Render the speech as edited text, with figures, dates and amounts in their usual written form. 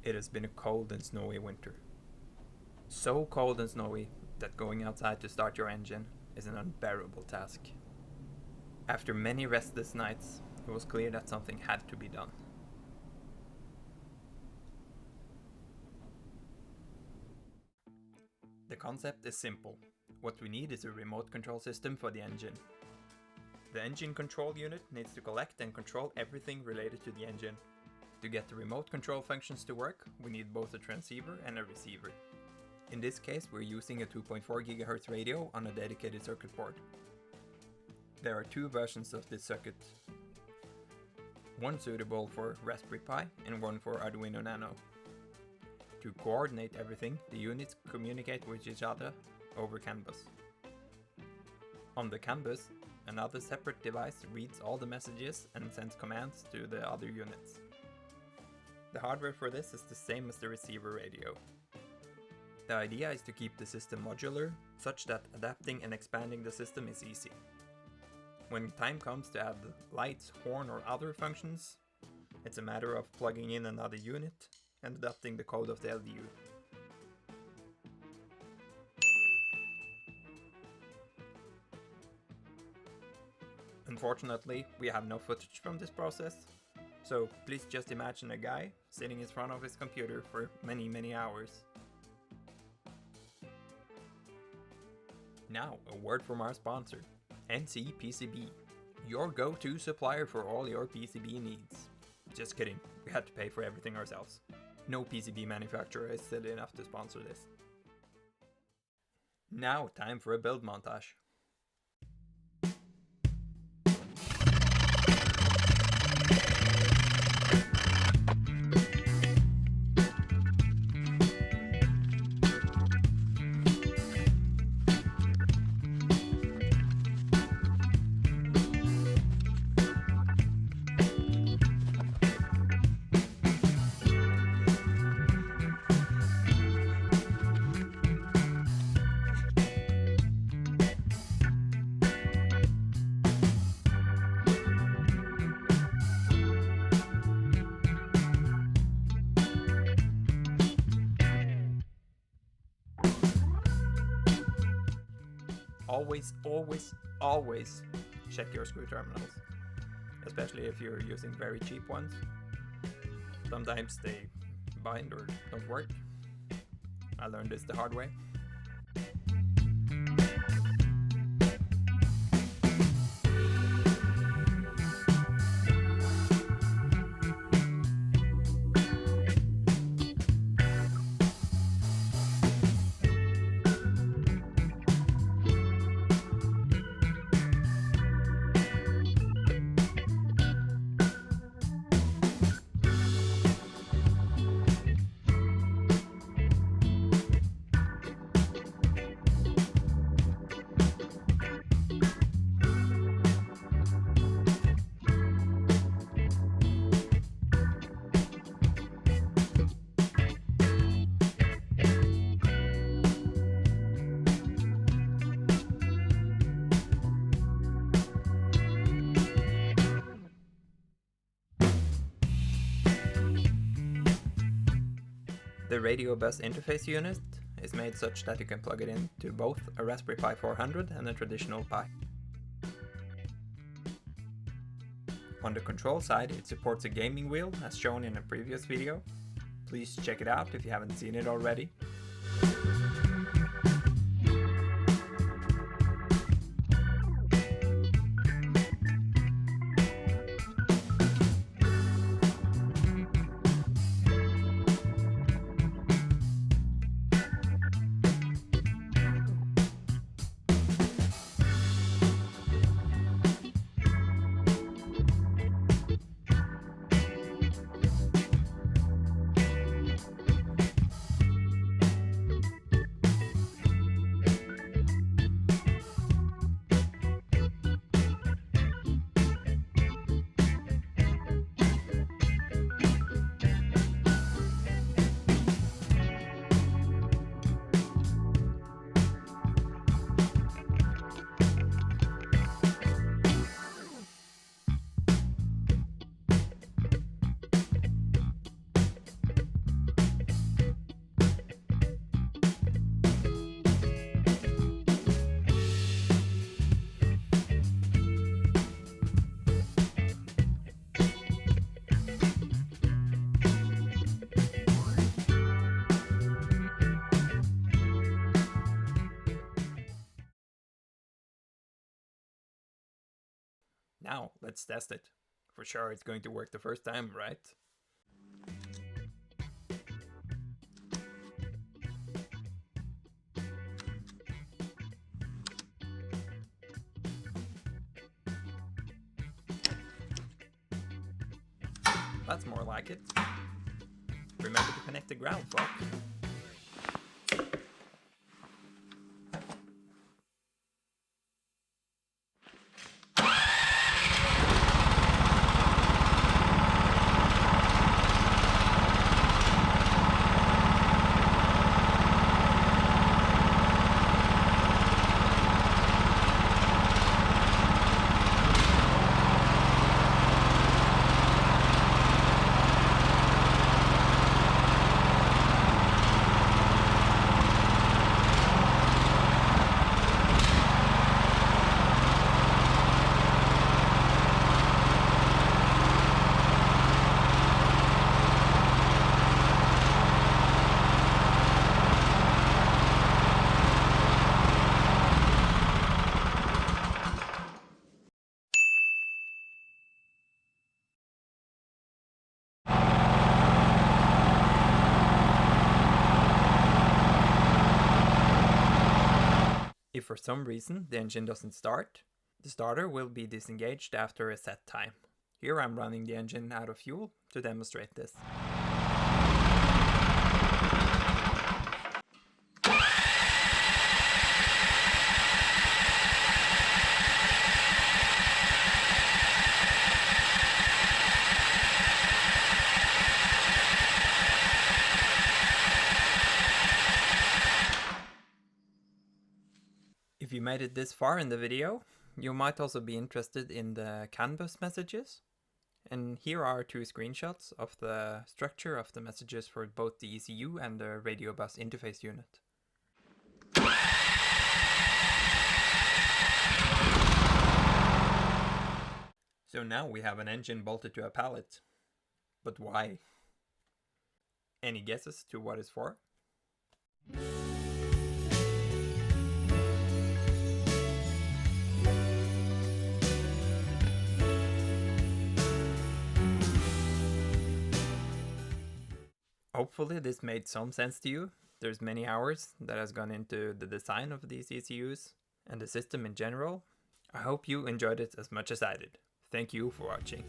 It has been a cold and snowy winter. So cold and snowy that going outside to start your engine is an unbearable task. After many restless nights, it was clear that something had to be done. The concept is simple. What we need is a remote control system for the engine. The engine control unit needs to collect and control everything related to the engine. To get the remote control functions to work, we need both a transceiver and a receiver. In this case, we're using a 2.4 GHz radio on a dedicated circuit board. There are two versions of this circuit. One suitable for Raspberry Pi and one for Arduino Nano. To coordinate everything, the units communicate with each other over CAN bus. On the CAN bus, another separate device reads all the messages and sends commands to the other units. The hardware for this is the same as the receiver radio. The idea is to keep the system modular, such that adapting and expanding the system is easy. When time comes to add lights, horn or other functions, it's a matter of plugging in another unit and adapting the code of the LDU. Unfortunately, we have no footage from this process, so please just imagine a guy sitting in front of his computer for many hours. Now, a word from our sponsor, NC PCB, your go-to supplier for all your PCB needs. Just kidding, we had to pay for everything ourselves. No PCB manufacturer is silly enough to sponsor this. Now, time for a build montage. Always check your screw terminals, especially if you're using very cheap ones. Sometimes they bind or don't work. I learned this the hard way. The radio bus interface unit is made such that you can plug it into both a Raspberry Pi 400 and a traditional Pi. On the control side, it supports a gaming wheel as shown in a previous video. Please check it out if you haven't seen it already. Now, let's test it. For sure it's going to work the first time, right? That's more like it. Remember to connect the ground fault. If for some reason the engine doesn't start, the starter will be disengaged after a set time. Here I'm running the engine out of fuel to demonstrate this. If you made it this far in the video, you might also be interested in the CAN bus messages. And here are two screenshots of the structure of the messages for both the ECU and the radio bus interface unit. So now we have an engine bolted to a pallet. But why? Any guesses to what it's for? Hopefully this made some sense to you. There's many hours that has gone into the design of these ECUs and the system in general. I hope you enjoyed it as much as I did. Thank you for watching.